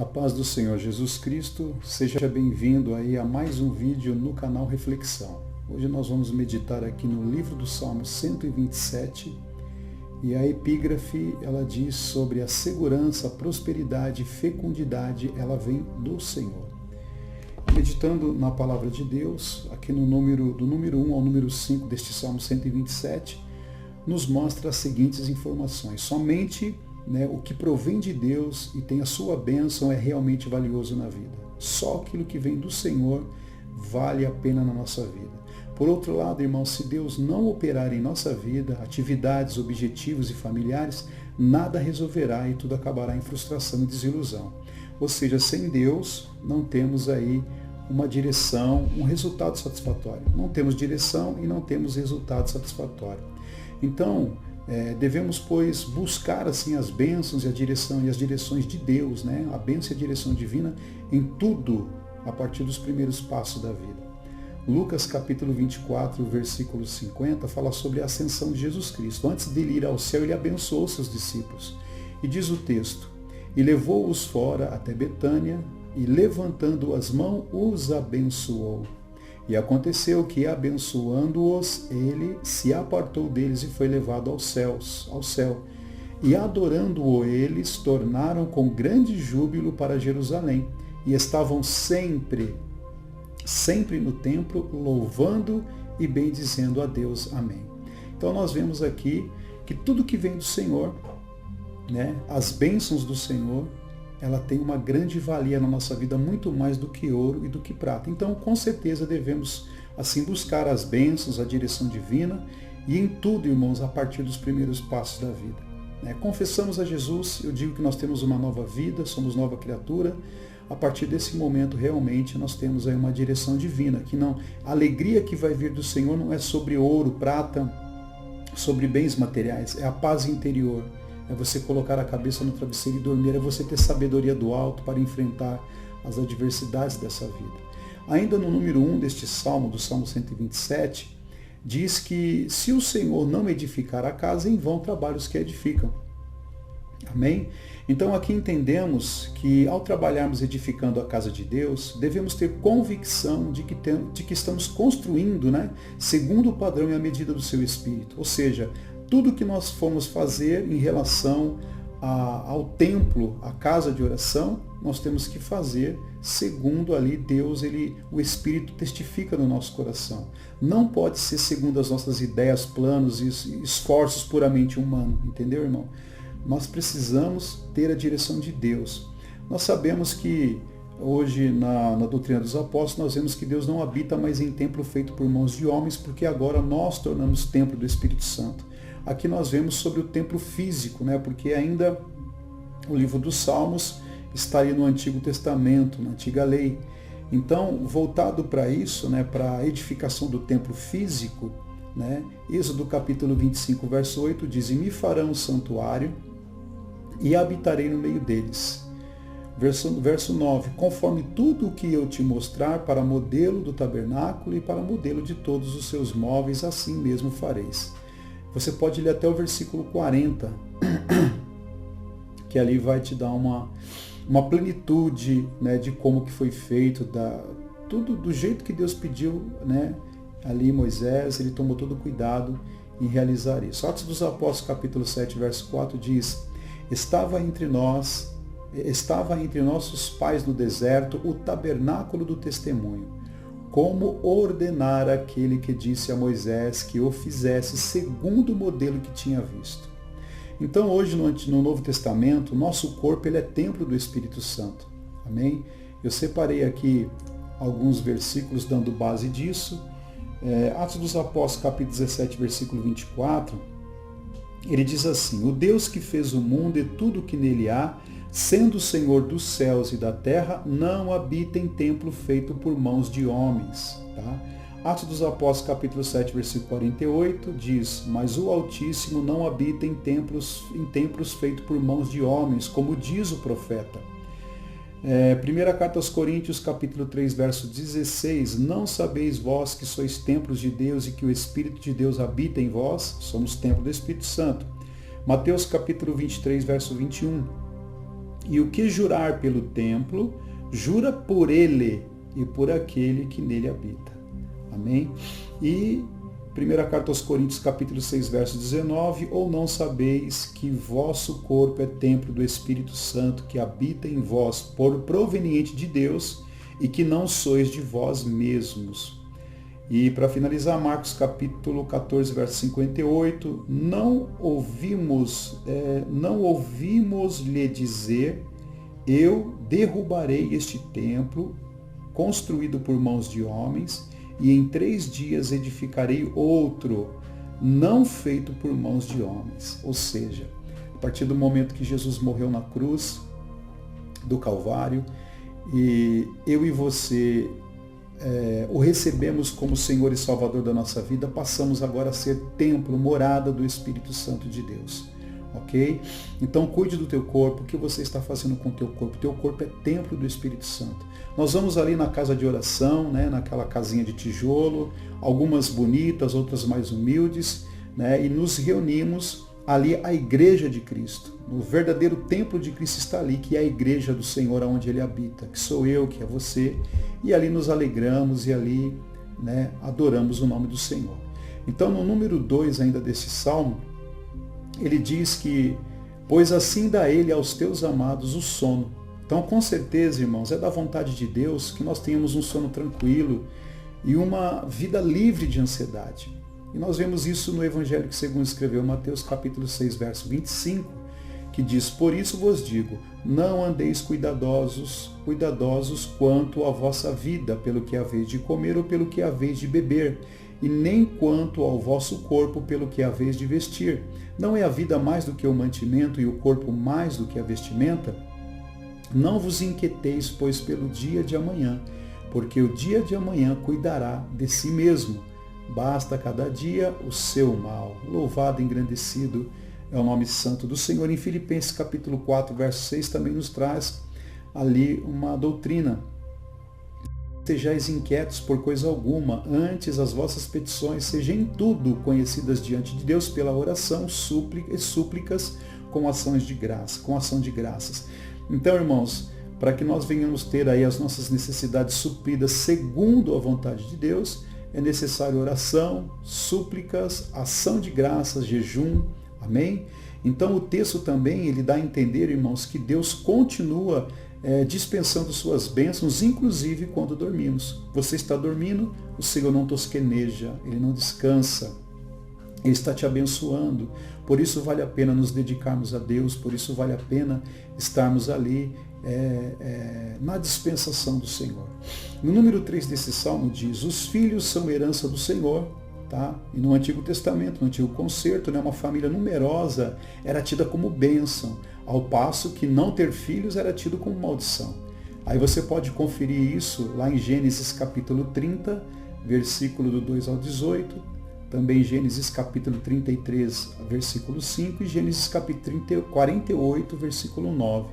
A paz do Senhor Jesus Cristo, seja bem-vindo aí a mais um vídeo no canal Reflexão. Hoje nós vamos meditar aqui no livro do Salmo 127 e a epígrafe ela diz sobre a segurança, a prosperidade e fecundidade, ela vem do Senhor. Meditando na palavra de Deus, aqui do número 1 ao número 5 deste Salmo 127, nos mostra as seguintes informações. Somente o que provém de Deus e tem a sua bênção é realmente valioso na vida. Só aquilo que vem do Senhor vale a pena na nossa vida. Por outro lado, irmãos, se Deus não operar em nossa vida, atividades, objetivos e familiares, nada resolverá e tudo acabará em frustração e desilusão. Ou seja, sem Deus não temos aí uma direção, um resultado satisfatório. Não temos direção e não temos resultado satisfatório. Então, devemos, pois, buscar assim as bênçãos e a direção e as direções de Deus, a bênção e a direção divina em tudo, a partir dos primeiros passos da vida. Lucas capítulo 24, versículo 50, fala sobre a ascensão de Jesus Cristo. Antes dele ir ao céu, ele abençoou seus discípulos. E diz o texto, e levou-os fora até Betânia, e levantando as mãos, os abençoou. E aconteceu que, abençoando-os, ele se apartou deles e foi levado ao céu. E adorando-o eles, tornaram com grande júbilo para Jerusalém. E estavam sempre no templo, louvando e bendizendo a Deus. Amém. Então nós vemos aqui que tudo que vem do Senhor, as bênçãos do Senhor, ela tem uma grande valia na nossa vida, muito mais do que ouro e do que prata. Então, com certeza, devemos assim buscar as bênçãos, a direção divina e em tudo, irmãos, a partir dos primeiros passos da vida. Confessamos a Jesus, eu digo que nós temos uma nova vida, somos nova criatura. A partir desse momento, realmente, nós temos aí uma direção divina, que não, a alegria que vai vir do Senhor não é sobre ouro, prata, sobre bens materiais, é a paz interior. É você colocar a cabeça no travesseiro e dormir, é você ter sabedoria do alto para enfrentar as adversidades dessa vida. Ainda no número 1 deste salmo, do Salmo 127, diz que se o Senhor não edificar a casa, em vão trabalham os que edificam. Amém? Então aqui entendemos que ao trabalharmos edificando a casa de Deus, devemos ter convicção de que estamos construindo, segundo o padrão e a medida do seu Espírito. Ou seja, tudo que nós formos fazer em relação ao templo, à casa de oração, nós temos que fazer segundo ali Deus, o Espírito testifica no nosso coração. Não pode ser segundo as nossas ideias, planos e esforços puramente humanos, entendeu, irmão? Nós precisamos ter a direção de Deus. Nós sabemos que hoje na doutrina dos apóstolos nós vemos que Deus não habita mais em templo feito por mãos de homens, porque agora nós tornamos templo do Espírito Santo. Aqui nós vemos sobre o templo físico, porque ainda o livro dos Salmos estaria no Antigo Testamento, na Antiga Lei. Então, voltado para isso, para a edificação do templo físico, Êxodo capítulo 25, verso 8 diz, e me farão um santuário e habitarei no meio deles. Verso 9, conforme tudo o que eu te mostrar para modelo do tabernáculo e para modelo de todos os seus móveis, assim mesmo fareis. Você pode ler até o versículo 40, que ali vai te dar uma plenitude de como que foi feito, tudo do jeito que Deus pediu, ali Moisés, ele tomou todo o cuidado em realizar isso. Atos dos Apóstolos, capítulo 7, verso 4, diz, estava entre nossos pais no deserto o tabernáculo do testemunho, como ordenara aquele que disse a Moisés que o fizesse segundo o modelo que tinha visto. Então hoje no Novo Testamento, nosso corpo ele é templo do Espírito Santo. Amém? Eu separei aqui alguns versículos dando base disso. Atos dos Apóstolos, capítulo 17, versículo 24, ele diz assim, o Deus que fez o mundo e tudo o que nele há, sendo o Senhor dos céus e da terra, não habita em templo feito por mãos de homens. Atos dos Apóstolos, capítulo 7, versículo 48, diz, mas o Altíssimo não habita em templos feitos por mãos de homens, como diz o profeta. Primeira carta aos Coríntios, capítulo 3, verso 16, não sabeis vós que sois templos de Deus e que o Espírito de Deus habita em vós? Somos templo do Espírito Santo. Mateus capítulo 23, verso 21. E o que jurar pelo templo, jura por ele e por aquele que nele habita. Amém? E primeira carta aos Coríntios, capítulo 6, verso 19, ou não sabeis que vosso corpo é templo do Espírito Santo, que habita em vós, por proveniente de Deus, e que não sois de vós mesmos. E para finalizar, Marcos capítulo 14, verso 58, não ouvimos lhe dizer, eu derrubarei este templo, construído por mãos de homens, e em 3 dias edificarei outro, não feito por mãos de homens. Ou seja, a partir do momento que Jesus morreu na cruz do Calvário, e eu e você o recebemos como Senhor e Salvador da nossa vida, passamos agora a ser templo, morada do Espírito Santo de Deus. Ok? Então cuide do teu corpo. O que você está fazendo com o teu corpo? Teu corpo é templo do Espírito Santo. Nós vamos ali na casa de oração, né, naquela casinha de tijolo, algumas bonitas, outras mais humildes, né, e nos reunimos ali a igreja de Cristo. O verdadeiro templo de Cristo está ali, que é a igreja do Senhor, onde Ele habita, que sou eu, que é você, e ali nos alegramos e ali, né, adoramos o nome do Senhor. Então, no número 2 ainda desse salmo, ele diz que, pois assim dá Ele aos teus amados o sono. Então, com certeza, irmãos, é da vontade de Deus que nós tenhamos um sono tranquilo e uma vida livre de ansiedade. E nós vemos isso no Evangelho que segundo escreveu Mateus capítulo 6, verso 25, que diz, por isso vos digo, não andeis cuidadosos quanto à vossa vida, pelo que haveis de comer ou pelo que haveis de beber, e nem quanto ao vosso corpo, pelo que haveis de vestir. Não é a vida mais do que o mantimento e o corpo mais do que a vestimenta? Não vos inquieteis, pois, pelo dia de amanhã, porque o dia de amanhã cuidará de si mesmo. Basta cada dia o seu mal. Louvado e engrandecido é o nome santo do Senhor. Em Filipenses capítulo 4, verso 6, também nos traz ali uma doutrina. Sejais inquietos por coisa alguma, antes as vossas petições sejam em tudo conhecidas diante de Deus pela oração, súplicas com ações de graça, com ação de graças. Então, irmãos, para que nós venhamos ter aí as nossas necessidades supridas segundo a vontade de Deus, é necessário oração, súplicas, ação de graças, jejum, amém? Então o texto também, ele dá a entender, irmãos, que Deus continua dispensando suas bênçãos, inclusive quando dormimos. Você está dormindo, o Senhor não tosqueneja, Ele não descansa, Ele está te abençoando. Por isso vale a pena nos dedicarmos a Deus, por isso vale a pena estarmos ali na dispensação do Senhor. No número 3 desse salmo diz, os filhos são herança do Senhor, tá? E no Antigo Testamento, no Antigo Concerto, né, uma família numerosa era tida como bênção, ao passo que não ter filhos era tido como maldição. Aí você pode conferir isso lá em Gênesis capítulo 30, versículo do 2 ao 18, também Gênesis capítulo 33, versículo 5, e Gênesis capítulo 48, versículo 9.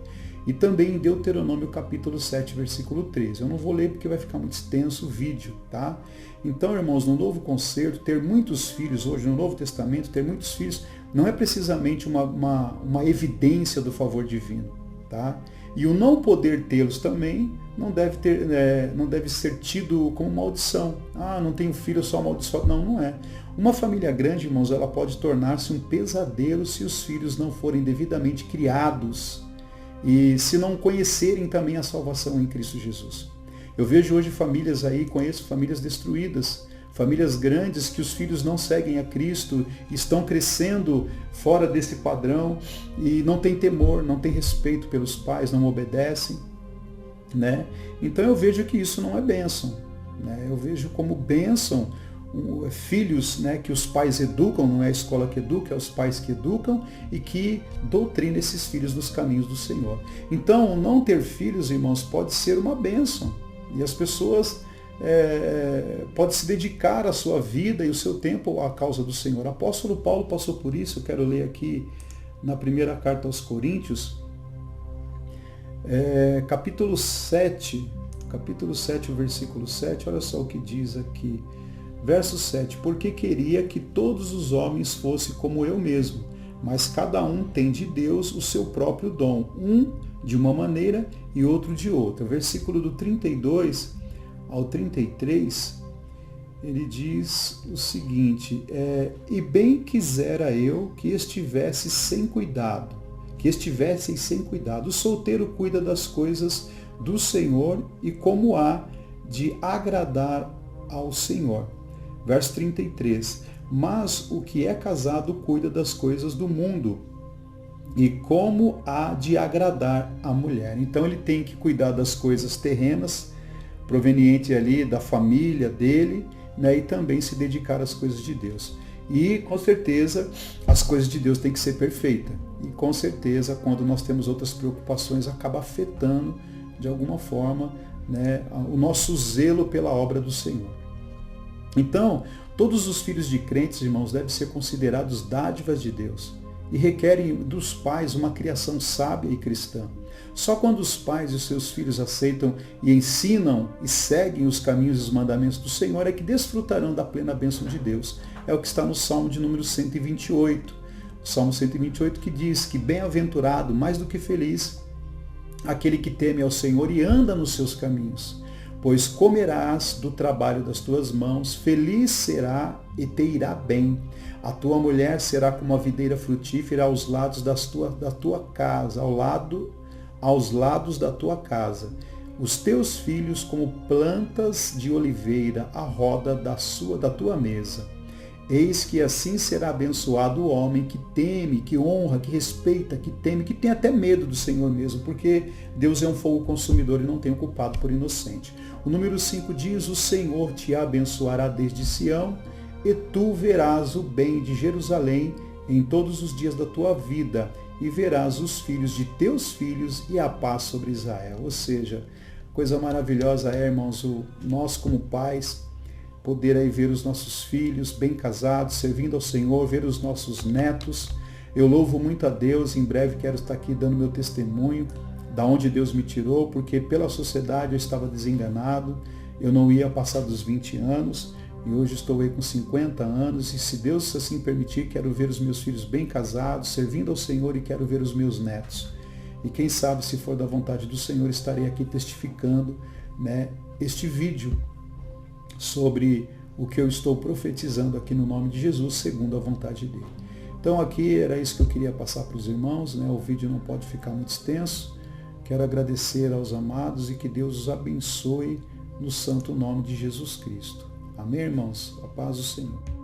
E também em Deuteronômio capítulo 7, versículo 13. Eu não vou ler porque vai ficar muito extenso o vídeo, tá? Então, irmãos, no Novo Concerto, ter muitos filhos hoje, no Novo Testamento, ter muitos filhos não é precisamente uma evidência do favor divino, tá? E o não poder tê-los também não deve ser tido como maldição. Ah, não tenho filho, eu sou amaldiçoado. Não, não é. Uma família grande, irmãos, ela pode tornar-se um pesadelo se os filhos não forem devidamente criados e se não conhecerem também a salvação em Cristo Jesus. Eu vejo hoje famílias aí, conheço famílias destruídas, famílias grandes que os filhos não seguem a Cristo, estão crescendo fora desse padrão e não tem temor, não tem respeito pelos pais, não obedecem, né? Então eu vejo que isso não é bênção, né? Eu vejo como bênção filhos, né, que os pais educam, não é a escola que educa, é os pais que educam e que doutrinam esses filhos nos caminhos do Senhor. Então, não ter filhos, irmãos, pode ser uma bênção. E as pessoas podem se dedicar a sua vida e o seu tempo à causa do Senhor. O apóstolo Paulo passou por isso, eu quero ler aqui na primeira carta aos Coríntios, capítulo 7, o versículo 7, olha só o que diz aqui. Verso 7, porque queria que todos os homens fossem como eu mesmo, mas cada um tem de Deus o seu próprio dom, um de uma maneira e outro de outra. O versículo do 32 ao 33, ele diz o seguinte, e bem quisera eu que estivesseis sem cuidado. O solteiro cuida das coisas do Senhor e como há de agradar ao Senhor. Verso 33, mas o que é casado cuida das coisas do mundo e como há de agradar a mulher. Então ele tem que cuidar das coisas terrenas, proveniente ali da família dele, né, e também se dedicar às coisas de Deus. E com certeza as coisas de Deus têm que ser perfeitas. E com certeza quando nós temos outras preocupações acaba afetando de alguma forma, né, o nosso zelo pela obra do Senhor. Então, todos os filhos de crentes, irmãos, devem ser considerados dádivas de Deus e requerem dos pais uma criação sábia e cristã. Só quando os pais e os seus filhos aceitam e ensinam e seguem os caminhos e os mandamentos do Senhor é que desfrutarão da plena bênção de Deus. É o que está no Salmo de número 128. O Salmo 128 que diz que bem-aventurado, mais do que feliz, aquele que teme ao Senhor e anda nos seus caminhos. Pois comerás do trabalho das tuas mãos, feliz será e te irá bem. A tua mulher será como a videira frutífera aos lados da tua casa, aos lados da tua casa. Os teus filhos como plantas de oliveira à roda da tua mesa. Eis que assim será abençoado o homem que teme, que honra, que respeita, que teme, que tem até medo do Senhor mesmo, porque Deus é um fogo consumidor e não tem o culpado por inocente. O número 5 diz, o Senhor te abençoará desde Sião, e tu verás o bem de Jerusalém em todos os dias da tua vida, e verás os filhos de teus filhos e a paz sobre Israel. Ou seja, coisa maravilhosa é, irmãos, nós como pais, poder aí ver os nossos filhos bem casados, servindo ao Senhor, ver os nossos netos. Eu louvo muito a Deus, em breve quero estar aqui dando meu testemunho, da onde Deus me tirou, porque pela sociedade eu estava desenganado, eu não ia passar dos 20 anos, e hoje estou aí com 50 anos, e se Deus assim permitir, quero ver os meus filhos bem casados, servindo ao Senhor, e quero ver os meus netos. E quem sabe, se for da vontade do Senhor, estarei aqui testificando, né, este vídeo sobre o que eu estou profetizando aqui no nome de Jesus, segundo a vontade dele. Então aqui era isso que eu queria passar para os irmãos, né? O vídeo não pode ficar muito extenso. Quero agradecer aos amados e que Deus os abençoe no santo nome de Jesus Cristo. Amém, irmãos? A paz do Senhor.